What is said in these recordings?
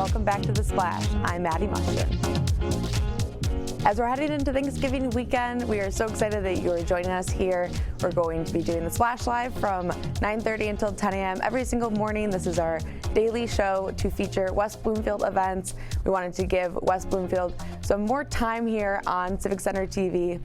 welcome back to The Splash. I'm Maddie Mushkin. As we're heading into Thanksgiving weekend, we are so excited that you are joining us here. We're going to be doing The Splash Live from 9:30 until 10 a.m. every single morning. This is our daily show to feature West Bloomfield events. We wanted to give West Bloomfield some more time here on Civic Center TV.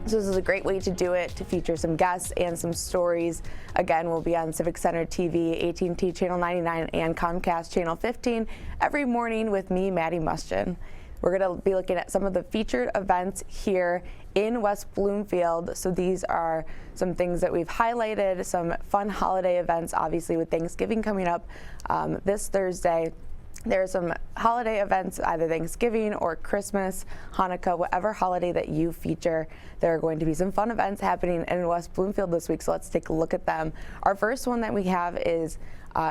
So this is a great way to do it, to feature some guests and some stories. Again, we'll be on Civic Center TV, AT&T Channel 99, and Comcast Channel 15 every morning with me, Maddie Mushkin. We're going to be looking at some of the featured events here in West Bloomfield. So these are some things that we've highlighted, some fun holiday events, obviously with Thanksgiving coming up this Thursday. There are some holiday events, either Thanksgiving or Christmas, Hanukkah, whatever holiday that you feature. There are going to be some fun events happening in West Bloomfield this week, so let's take a look at them. Our first one that we have is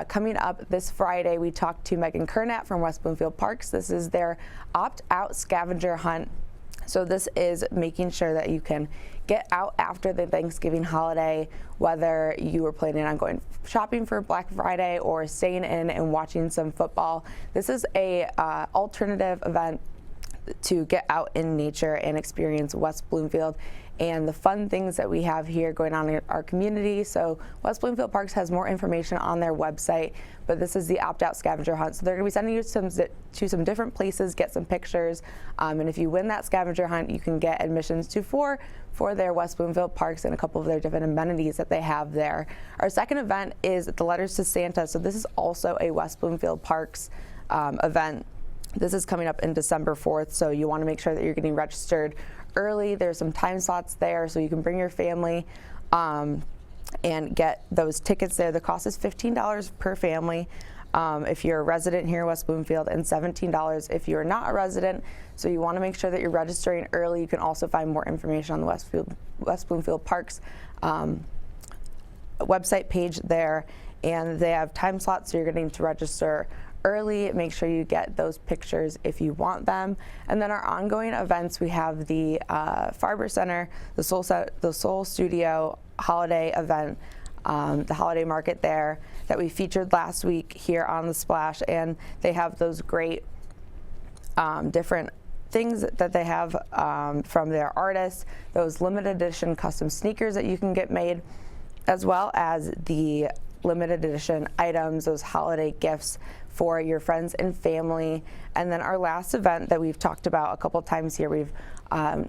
coming up this Friday. We talked to Megan Kernat from West Bloomfield Parks. This is their opt-out scavenger hunt. So this is making sure that you can get out after the Thanksgiving holiday, whether you were planning on going shopping for Black Friday or staying in and watching some football. This is a alternative event to get out in nature and experience West Bloomfield and the fun things that we have here going on in our community. So West Bloomfield Parks has more information on their website, but this is the opt-out scavenger hunt. So they're going to be sending you to some different places, get some pictures, and if you win that scavenger hunt, you can get admissions to four for their West Bloomfield Parks and a couple of their different amenities that they have there. Our second event is the Letters to Santa. So this is also a West Bloomfield Parks event. This is coming up in December 4th, so you want to make sure that you're getting registered early. There's some time slots there, so you can bring your family and get those tickets there. The cost is $15 per family if you're a resident here in West Bloomfield, and $17 if you're not a resident. So you want to make sure that you're registering early. You can also find more information on the West Bloomfield Parks website page there, and they have time slots, so you're getting to register early. Make sure you get those pictures if you want them. And then our ongoing events, we have the Farber Center, the Soul Studio holiday event, the holiday market there that we featured last week here on The Splash, and they have those great different things that they have from their artists, those limited edition custom sneakers that you can get made, as well as the limited edition items, those holiday gifts for your friends and family. And then our last event that we've talked about a couple times here, we've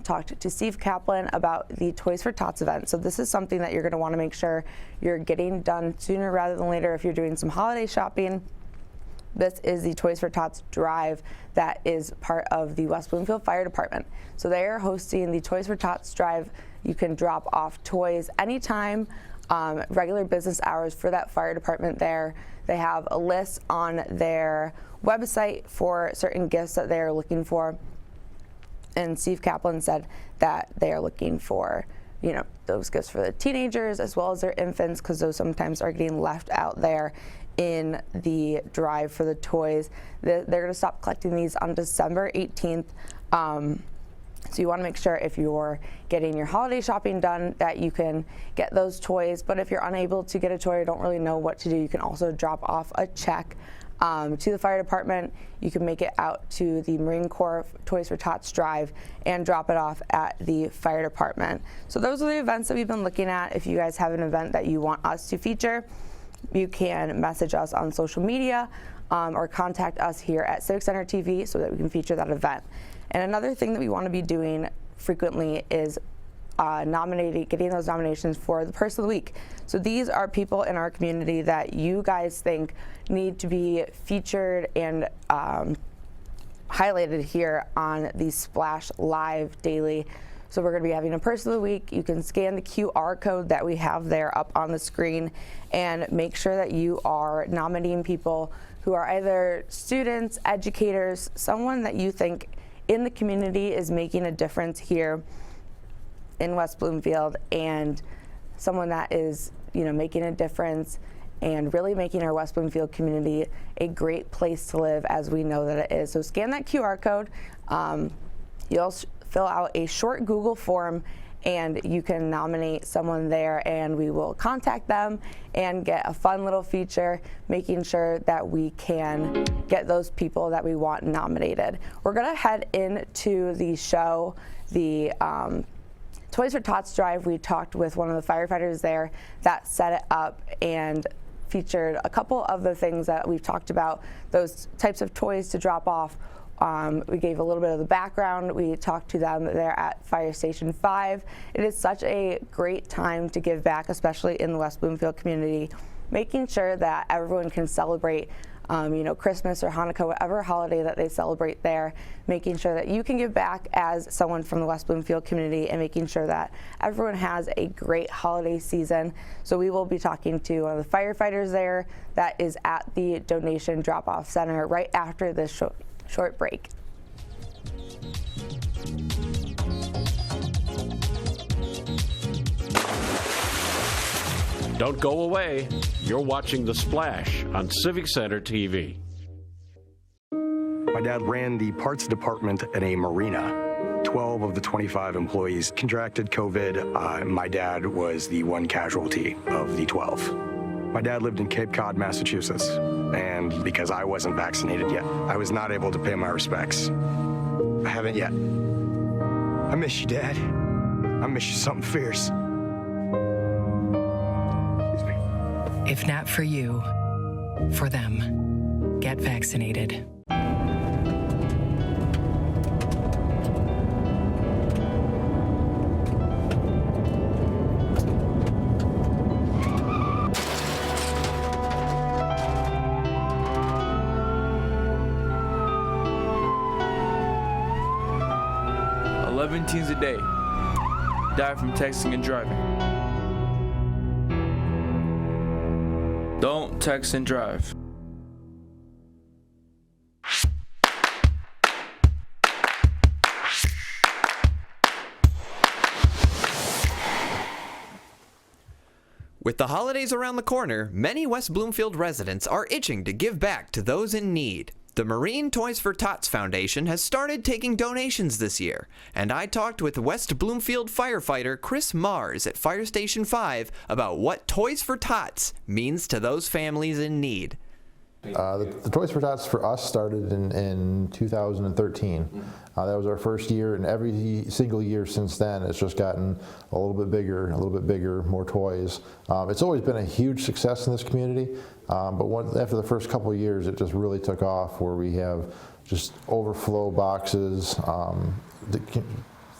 talked to Steve Kaplan about the Toys for Tots event. So this is something that you're going to want to make sure you're getting done sooner rather than later if you're doing some holiday shopping. This is the Toys for Tots drive that is part of the West Bloomfield Fire Department. So they are hosting the Toys for Tots drive. You can drop off toys anytime, regular business hours for that fire department there. They have a list on their website for certain gifts that they are looking for. And Steve Kaplan said that they are looking for, those gifts for the teenagers as well as their infants, because those sometimes are getting left out there in the drive for the toys. They're going to stop collecting these on December 18th. So you want to make sure if you're getting your holiday shopping done that you can get those toys. But if you're unable to get a toy or don't really know what to do, you can also drop off a check to the fire department. You can make it out to the Marine Corps Toys for Tots drive and drop it off at the fire department. So those are the events that we've been looking at. If you guys have an event that you want us to feature, you can message us on social media or contact us here at Civic Center TV so that we can feature that event. And another thing that we want to be doing frequently is getting those nominations for the Person of the Week. So these are people in our community that you guys think need to be featured and highlighted here on the Splash Live daily. So we're going to be having a Person of the Week. You can scan the QR code that we have there up on the screen and make sure that you are nominating people who are either students, educators, someone that you think in the community is making a difference here in West Bloomfield, and someone that is, making a difference and really making our West Bloomfield community a great place to live as we know that it is. So scan that QR code. You'll fill out a short Google form, and you can nominate someone there, and we will contact them and get a fun little feature, making sure that we can get those people that we want nominated. We're gonna head into the show, the Toys for Tots drive. We talked with one of the firefighters there that set it up and featured a couple of the things that we've talked about, those types of toys to drop off. We gave a little bit of the background. We talked to them there at Fire Station 5. It is such a great time to give back, especially in the West Bloomfield community, making sure that everyone can celebrate Christmas or Hanukkah, whatever holiday that they celebrate there, making sure that you can give back as someone from the West Bloomfield community and making sure that everyone has a great holiday season. So we will be talking to one of the firefighters there that is at the donation drop-off center right after this short break. Don't go away. You're watching The Splash on Civic Center TV. My dad ran the parts department at a marina. 12 of the 25 employees contracted COVID. My dad was the one casualty of the 12. My dad lived in Cape Cod, Massachusetts, and because I wasn't vaccinated yet, I was not able to pay my respects. I haven't yet. I miss you, Dad. I miss you something fierce. If not for you, for them. Get vaccinated. Teens a day die from texting and driving. Don't text and drive. With the holidays around the corner, many West Bloomfield residents are itching to give back to those in need. The Marine Toys for Tots Foundation has started taking donations this year, and I talked with West Bloomfield firefighter Chris Mars at Fire Station 5 about what Toys for Tots means to those families in need. The Toys for Tots for us started in 2013. That was our first year, and every single year since then it's just gotten a little bit bigger, more toys. It's always been a huge success in this community, but after the first couple of years it just really took off, where we have just overflow boxes.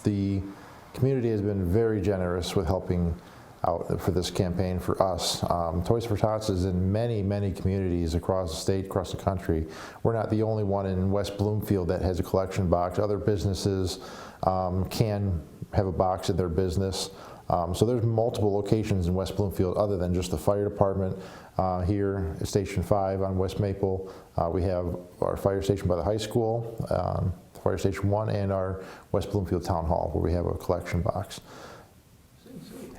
The community has been very generous with helping out for this campaign for us. Toys for Tots is in many, many communities across the state, across the country. We're not the only one in West Bloomfield that has a collection box. Other businesses can have a box in their business. So there's multiple locations in West Bloomfield other than just the fire department. Here at Station 5 on West Maple, we have our fire station by the high school, Fire Station 1, and our West Bloomfield Town Hall, where we have a collection box.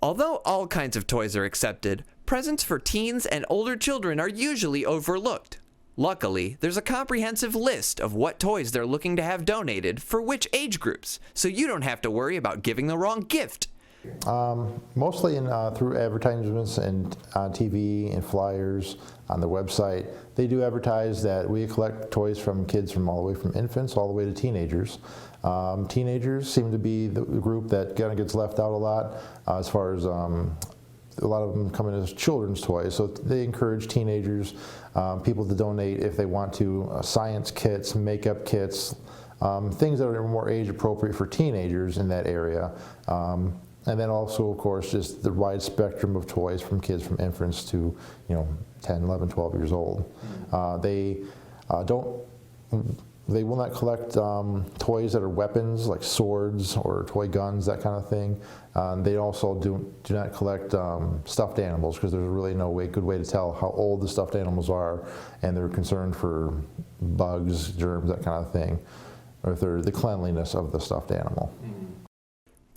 Although all kinds of toys are accepted, presents for teens and older children are usually overlooked. Luckily, there's a comprehensive list of what toys they're looking to have donated for which age groups, so you don't have to worry about giving the wrong gift. Mostly through advertisements and on TV and flyers on the website. They do advertise that we collect toys from kids from all the way from infants all the way to teenagers. Teenagers seem to be the group that kind of gets left out a lot as far as a lot of them come in as children's toys. So they encourage teenagers, people to donate if they want to, science kits, makeup kits, things that are more age appropriate for teenagers in that area. And then also, of course, just the wide spectrum of toys from kids from infants to, 10, 11, 12 years old. They will not collect toys that are weapons like swords or toy guns, that kind of thing. They also do not collect stuffed animals, because there's really no good way to tell how old the stuffed animals are, and they're concerned for bugs, germs, that kind of thing, or if they're the cleanliness of the stuffed animal.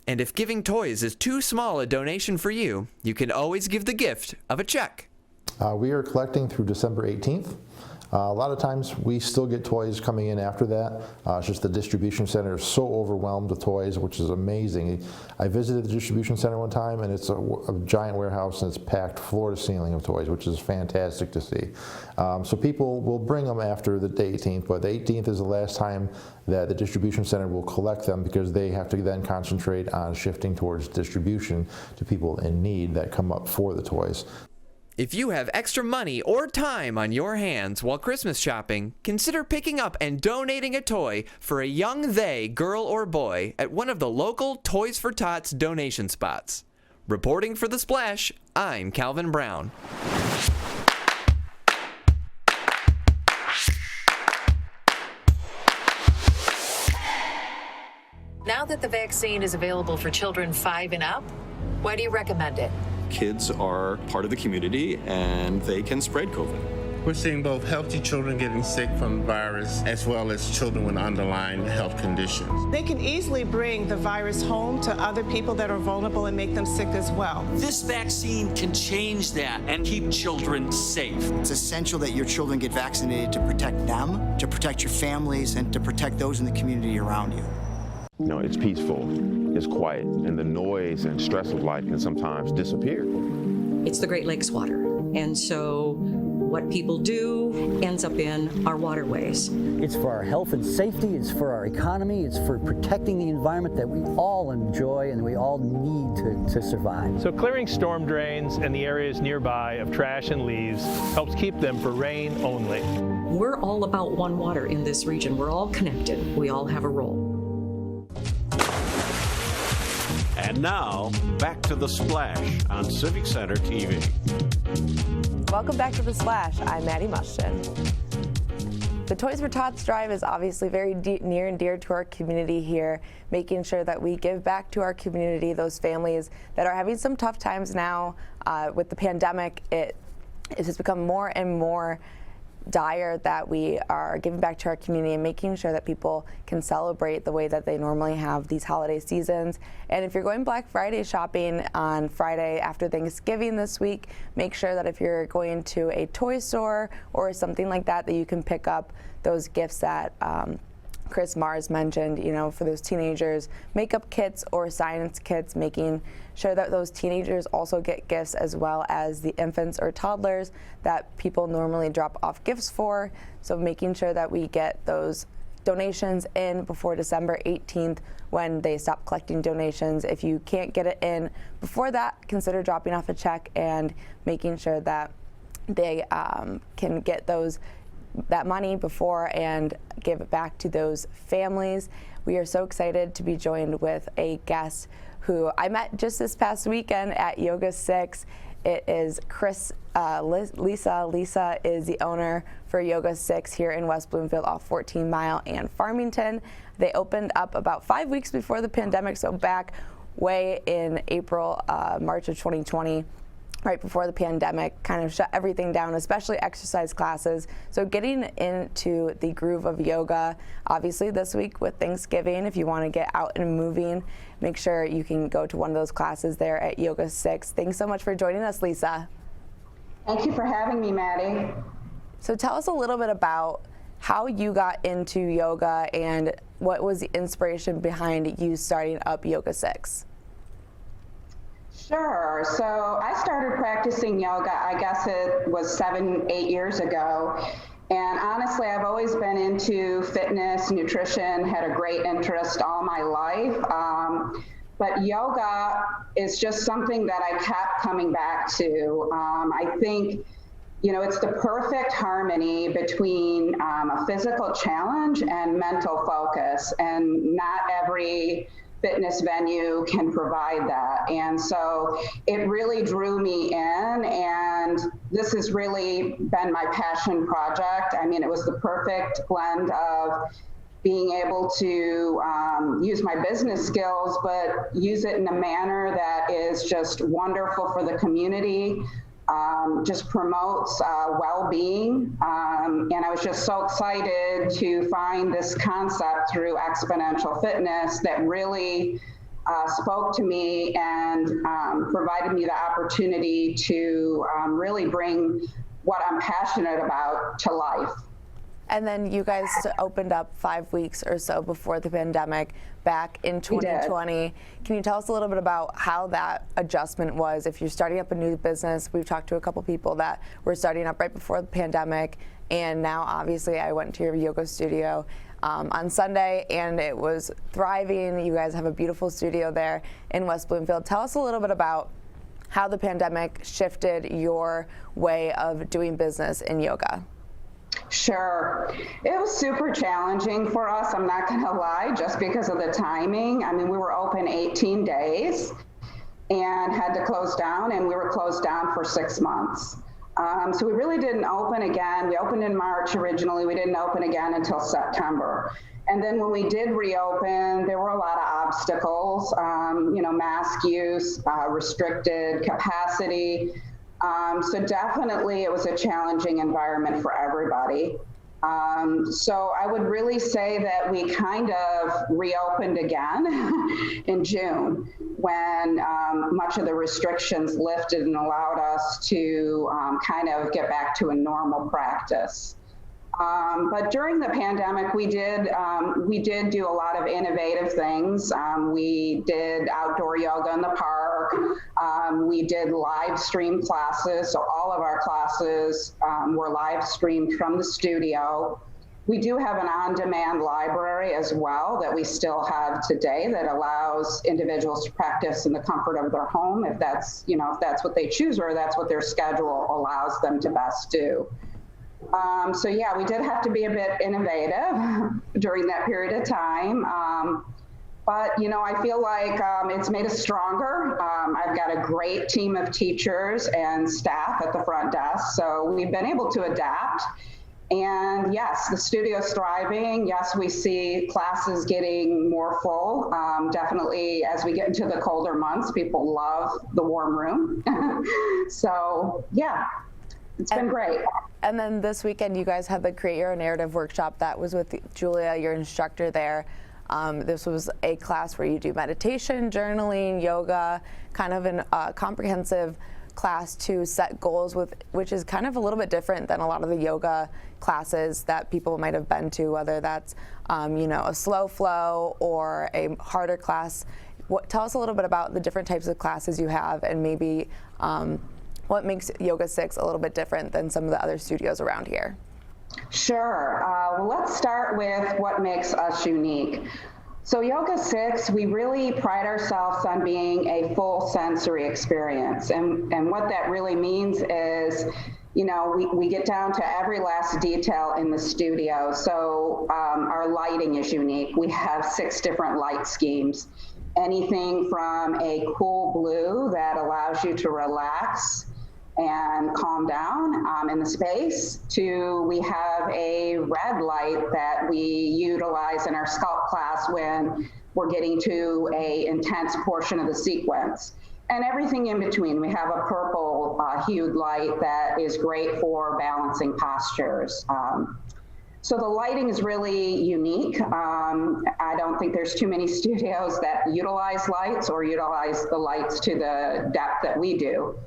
And if giving toys is too small a donation for you, you can always give the gift of a check. We are collecting through December 18th. A lot of times we still get toys coming in after that. It's just the distribution center is so overwhelmed with toys, which is amazing. I visited the distribution center one time, and it's a giant warehouse, and it's packed floor to ceiling of toys, which is fantastic to see. So people will bring them after the 18th, but the 18th is the last time that the distribution center will collect them, because they have to then concentrate on shifting towards distribution to people in need that come up for the toys. If you have extra money or time on your hands while Christmas shopping, consider picking up and donating a toy for a young they, girl or boy, at one of the local Toys for Tots donation spots. Reporting for The Splash, I'm Calvin Brown. Now that the vaccine is available for children 5 and up, why do you recommend it? Kids are part of the community and they can spread COVID. We're seeing both healthy children getting sick from the virus as well as children with underlying health conditions. They can easily bring the virus home to other people that are vulnerable and make them sick as well. This vaccine can change that and keep children safe. It's essential that your children get vaccinated to protect them, to protect your families, and to protect those in the community around you. You know, it's peaceful, it's quiet, and the noise and stress of life can sometimes disappear. It's the Great Lakes water, and so what people do ends up in our waterways. It's for our health and safety, it's for our economy, it's for protecting the environment that we all enjoy and we all need to survive. So clearing storm drains and the areas nearby of trash and leaves helps keep them for rain only. We're all about one water in this region. We're all connected. We all have a role. And now, back to The Splash on Civic Center TV. Welcome back to The Splash. I'm Maddie Mushton. The Toys for Tots drive is obviously very near and dear to our community here, making sure that we give back to our community, those families that are having some tough times now with the pandemic. It has become more and more dire that we are giving back to our community and making sure that people can celebrate the way that they normally have these holiday seasons. And if you're going Black Friday shopping on Friday after Thanksgiving this week, make sure that if you're going to a toy store or something like that, that you can pick up those gifts that Chris Mars mentioned, you know, for those teenagers, makeup kits or science kits, making sure that those teenagers also get gifts as well as the infants or toddlers that people normally drop off gifts for. So making sure that we get those donations in before December 18th when they stop collecting donations. If you can't get it in before that, consider dropping off a check and making sure that they can get that money before and give it back to those families. We are so excited to be joined with a guest who I met just this past weekend at Yoga 6. It is Lisa. Lisa is the owner for Yoga 6 here in West Bloomfield off 14 Mile and Farmington. They opened up about 5 weeks before the pandemic, so back way in March of 2020. Right before the pandemic kind of shut everything down, especially exercise classes. So getting into the groove of yoga, obviously this week with Thanksgiving, if you want to get out and moving, make sure you can go to one of those classes there at Yoga 6. Thanks so much for joining us, Lisa. Thank you for having me, Maddie. So tell us a little bit about how you got into yoga and what was the inspiration behind you starting up Yoga 6? Sure. So I started practicing yoga, I guess it was 7-8 years ago. And honestly, I've always been into fitness, nutrition, had a great interest all my life. But yoga is just something that I kept coming back to. I think, you know, it's the perfect harmony between a physical challenge and mental focus. And not every fitness venue can provide that. And so it really drew me in, and this has really been my passion project. I mean, it was the perfect blend of being able to use my business skills, but use it in a manner that is just wonderful for the community, just promotes well-being. And I was just so excited to find this concept through Exponential Fitness that really spoke to me and provided me the opportunity to really bring what I'm passionate about to life. And then you guys opened up 5 weeks or so before the pandemic back in 2020. Can you tell us a little bit about how that adjustment was? If you're starting up a new business, we've talked to a couple people that were starting up right before the pandemic, and now obviously I went to your yoga studio on Sunday and it was thriving. You guys have a beautiful studio there in West Bloomfield. Tell us a little bit about how the pandemic shifted your way of doing business in yoga. Sure. It was super challenging for us, I'm not going to lie, just because of the timing. I mean, we were open 18 days and had to close down, and we were closed down for 6 months. So we really didn't open again. We opened in March originally. We didn't open again until September. And then when we did reopen, there were a lot of obstacles, mask use, restricted capacity. So definitely it was a challenging environment for everybody. So I would really say that we kind of reopened again in June when much of the restrictions lifted and allowed us to kind of get back to a normal practice. But during the pandemic, we did do a lot of innovative things. We did outdoor yoga in the park. We did live stream classes. So all of our classes were live streamed from the studio. We do have an on-demand library as well that we still have today that allows individuals to practice in the comfort of their home if that's what they choose or that's what their schedule allows them to best do. So yeah, we did have to be a bit innovative during that period of time. But I feel like it's made us stronger. I've got a great team of teachers and staff at the front desk, so we've been able to adapt. And yes, the studio's thriving. Yes, we see classes getting more full. Definitely as we get into the colder months, people love the warm room. So yeah, it's been great. And then this weekend, you guys had the Create Your Narrative workshop that was with Julia, your instructor there. This was a class where you do meditation, journaling, yoga, kind of a comprehensive class to set goals with, which is kind of a little bit different than a lot of the yoga classes that people might have been to, whether that's a slow flow or a harder class. Tell us a little bit about the different types of classes you have and maybe what makes Yoga 6 a little bit different than some of the other studios around here. Sure. Well, let's start with what makes us unique. So Yoga 6, we really pride ourselves on being a full sensory experience. And what that really means is, we get down to every last detail in the studio. So our lighting is unique. We have 6 different light schemes. Anything from a cool blue that allows you to relax and calm down in the space, to we have a red light that we utilize in our sculpt class when we're getting to a intense portion of the sequence. And everything in between. We have a purple hued light that is great for balancing postures. So the lighting is really unique. I don't think there's too many studios that utilize lights or utilize the lights to the depth that we do.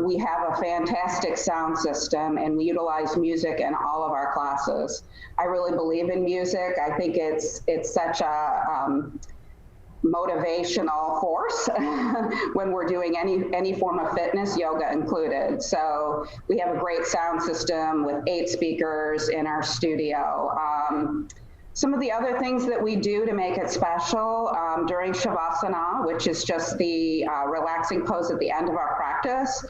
We have a fantastic sound system, and we utilize music in all of our classes. I really believe in music. I think it's such a motivational force when we're doing any form of fitness, yoga included. So we have a great sound system with 8 speakers in our studio. Some of the other things that we do to make it special during Shavasana, which is just the relaxing pose at the end of our practice,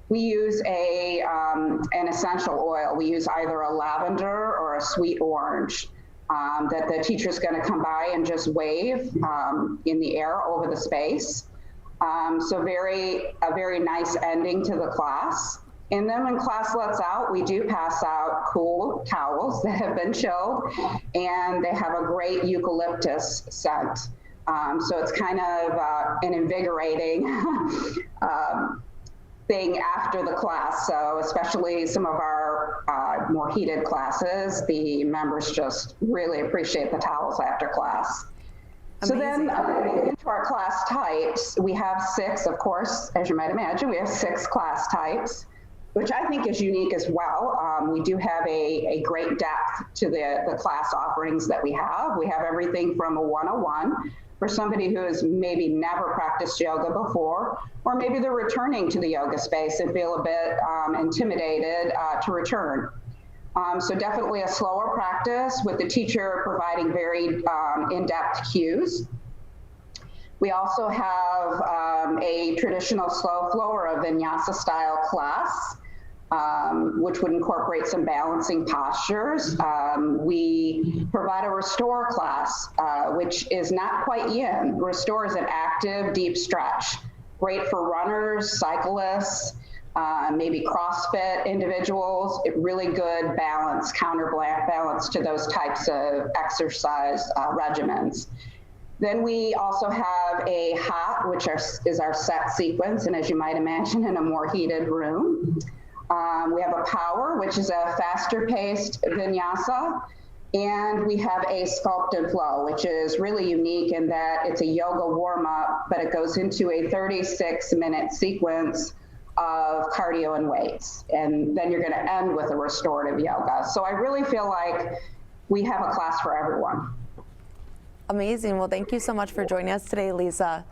we use an essential oil. We use either a lavender or a sweet orange that the teacher's going to come by and just wave in the air over the space. So a very nice ending to the class. And then when class lets out, we do pass out cool towels that have been chilled, and they have a great eucalyptus scent. So it's kind of an invigorating thing after the class. So especially some of our more heated classes, the members just really appreciate the towels after class. Amazing. So then into our class types, we have 6, of course, as you might imagine, we have 6 class types. which I think is unique as well. We do have a great depth to the class offerings that we have. We have everything from a 101 for somebody who has maybe never practiced yoga before, or maybe they're returning to the yoga space and feel a bit intimidated to return. So definitely a slower practice with the teacher providing very in-depth cues. We also have a traditional slow flow or a vinyasa style class, which would incorporate some balancing postures. We provide a restore class, which is not quite yin. Restore is an active, deep stretch. Great for runners, cyclists, maybe CrossFit individuals. Really good balance, counterbalance to those types of exercise regimens. Then we also have a hot, which is our set sequence, and as you might imagine, in a more heated room. We have a power, which is a faster paced vinyasa, and we have a sculpted flow, which is really unique in that it's a yoga warm up, but it goes into a 36-minute sequence of cardio and weights. And then you're going to end with a restorative yoga. So I really feel like we have a class for everyone. Amazing. Well, thank you so much for joining us today, Lisa.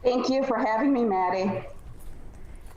Thank you for having me, Maddie.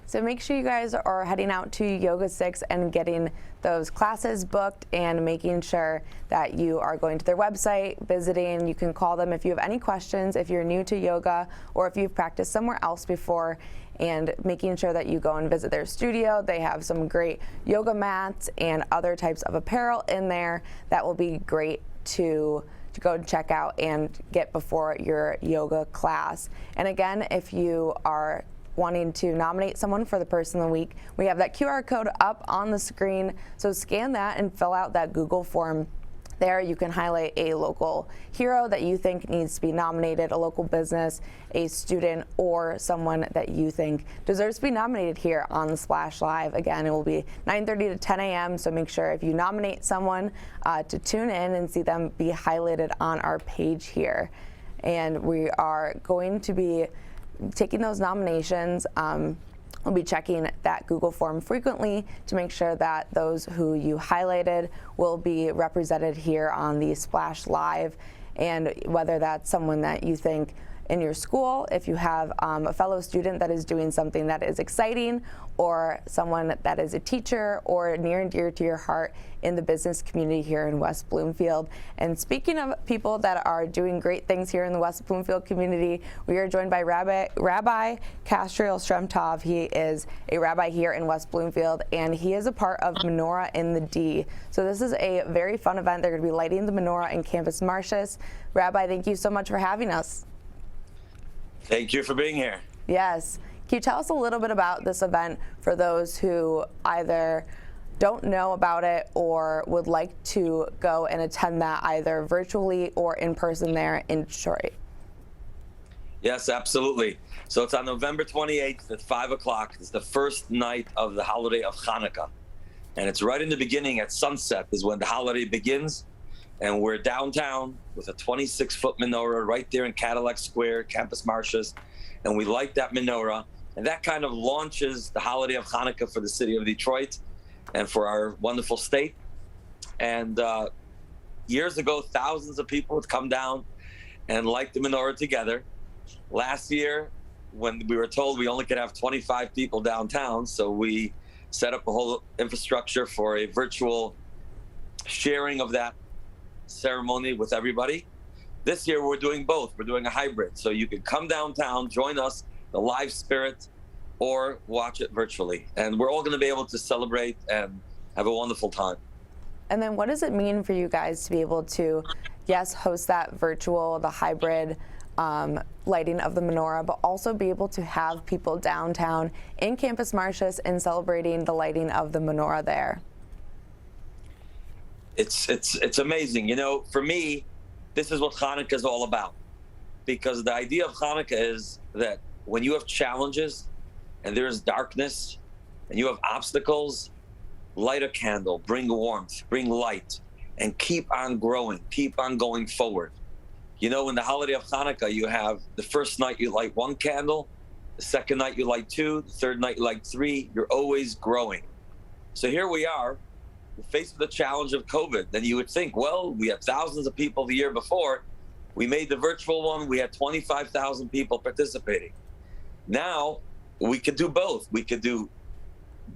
So make sure you guys are heading out to Yoga 6 and getting those classes booked and making sure that you are going to their website, visiting. You can call them if you have any questions, if you're new to yoga, or if you've practiced somewhere else before, and making sure that you go and visit their studio. They have some great yoga mats and other types of apparel in there that will be great to go and check out and get before your yoga class. And again, if you are wanting to nominate someone for the Person of the Week, we have that QR code up on the screen. So scan that and fill out that Google form. There you can highlight a local hero that you think needs to be nominated, a local business, a student, or someone that you think deserves to be nominated here on the Splash Live. Again, it will be 9:30 to 10 a.m. So make sure if you nominate someone to tune in and see them be highlighted on our page here. And we are going to be taking those nominations. We'll be checking that Google form frequently to make sure that those who you highlighted will be represented here on the Splash Live. And whether that's someone that you think in your school, if you have a fellow student that is doing something that is exciting, or someone that is a teacher or near and dear to your heart in the business community here in West Bloomfield. And speaking of people that are doing great things here in the West Bloomfield community, we are joined by Rabbi Castriel Stremtov. He is a rabbi here in West Bloomfield, and he is a part of Menorah in the D. So this is a very fun event. They're going to be lighting the menorah in Campus Martius. Rabbi, thank you so much for having us. Thank you for being here. Yes. Can you tell us a little bit about this event for those who either don't know about it or would like to go and attend that either virtually or in person there in Detroit? Yes, absolutely. So it's on November 28th at 5 o'clock. It's the first night of the Holiday of Hanukkah. And it's right in the beginning at sunset is when the holiday begins. And we're downtown with a 26-foot menorah right there in Cadillac Square, Campus Martius. And we light that menorah. And that kind of launches the Holiday of Hanukkah for the city of Detroit and for our wonderful state. And years ago, thousands of people would come down and light the menorah together. Last year, when we were told we only could have 25 people downtown, so we set up a whole infrastructure for a virtual sharing of that ceremony with everybody. This year, we're doing both. We're doing a hybrid. So you can come downtown, join us, the live spirit, or watch it virtually. And we're all going to be able to celebrate and have a wonderful time. And then what does it mean for you guys to be able to, yes, host that virtual, the hybrid lighting of the menorah, but also be able to have people downtown in Campus Martius and celebrating the lighting of the menorah there? It's amazing. You know, for me, this is what Hanukkah is all about. Because the idea of Hanukkah is that when you have challenges and there's darkness and you have obstacles, light a candle, bring warmth, bring light, and keep on growing, keep on going forward. You know, in the holiday of Hanukkah, you have the first night you light one candle, The second night you light 2, the third night you light 3. You're always growing. So here we are, faced with the challenge of COVID. Then you would think, well, we had thousands of people the year before. We made the virtual one. We had 25,000 people participating. Now we could do both. We could do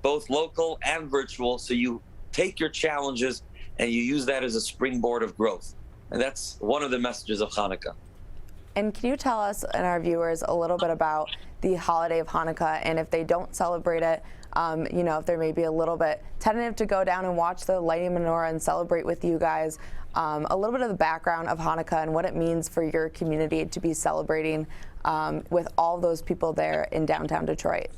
both local and virtual. So you take your challenges and you use that as a springboard of growth. And that's one of the messages of Hanukkah. And can you tell us and our viewers a little bit about the holiday of Hanukkah, and if they don't celebrate it, you know, if they're maybe a little bit tentative to go down and watch the lighting menorah and celebrate with you guys, a little bit of the background of Hanukkah and what it means for your community to be celebrating with all those people there in downtown Detroit.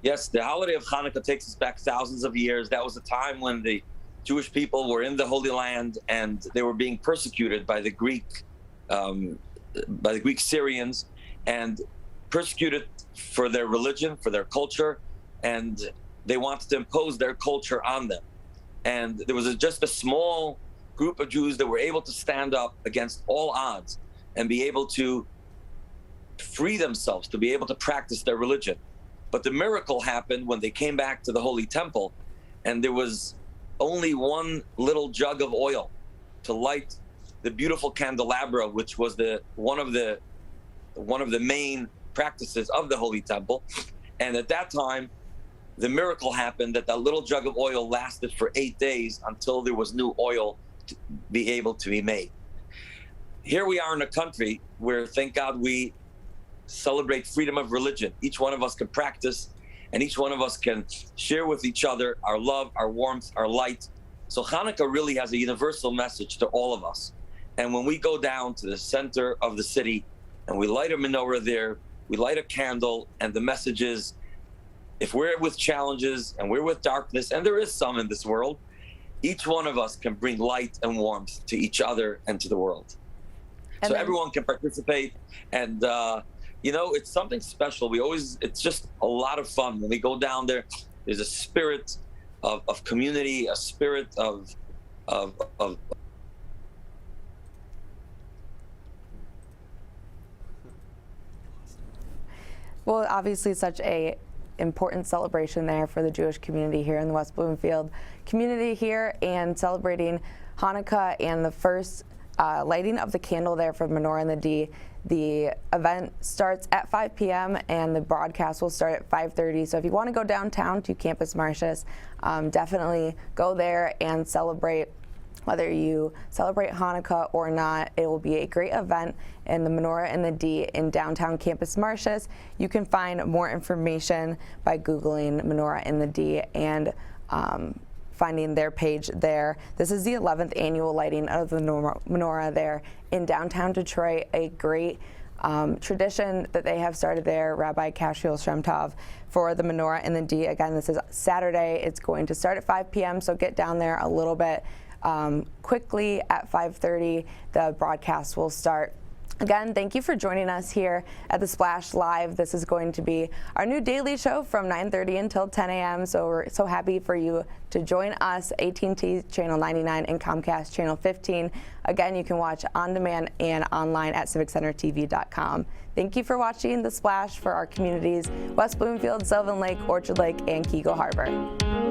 Yes, the holiday of Hanukkah takes us back thousands of years. That was a time when the Jewish people were in the Holy Land and they were being persecuted by the Greek Syrians, and persecuted for their religion, for their culture, and they wanted to impose their culture on them. And there was just a small group of Jews that were able to stand up against all odds and be able to free themselves, to be able to practice their religion. But the miracle happened when they came back to the Holy Temple, and there was only one little jug of oil to light the beautiful candelabra, which was one of the main practices of the Holy Temple. And at that time, the miracle happened that little jug of oil lasted for 8 days until there was new oil to be able to be made. Here we are in a country where, thank God, we celebrate freedom of religion. Each one of us can practice, and each one of us can share with each other our love, our warmth, our light. So Hanukkah really has a universal message to all of us. And when we go down to the center of the city and we light a menorah there, we light a candle, and the message is, if we're with challenges and we're with darkness, and there is some in this world, each one of us can bring light and warmth to each other and to the world. And so everyone can participate, and you know, it's something special. It's just a lot of fun. When we go down there, there's a spirit of community, a spirit of Well, obviously such a important celebration there for the Jewish community here in the West Bloomfield community here, and celebrating Hanukkah and the first lighting of the candle there for Menorah and the D. The event starts at 5 p.m. and the broadcast will start at 5:30. So if you want to go downtown to Campus Martius, definitely go there and celebrate. Whether you celebrate Hanukkah or not, it will be a great event in the Menorah and the D in downtown Campus Martius. You can find more information by Googling Menorah and the D and finding their page there. This is the 11th annual lighting of the menorah there in downtown Detroit, a great tradition that they have started there, Rabbi Kashiel Shemtov, for the menorah and the D. Again, this is Saturday. It's going to start at 5 p.m., so get down there a little bit quickly. At 5:30, the broadcast will start. Again, thank you for joining us here at the Splash Live. This is going to be our new daily show from 9:30 until 10 a.m. So we're so happy for you to join us, AT&T Channel 99 and Comcast Channel 15. Again, you can watch on demand and online at civiccentertv.com. Thank you for watching The Splash for our communities, West Bloomfield, Sylvan Lake, Orchard Lake, and Keego Harbor.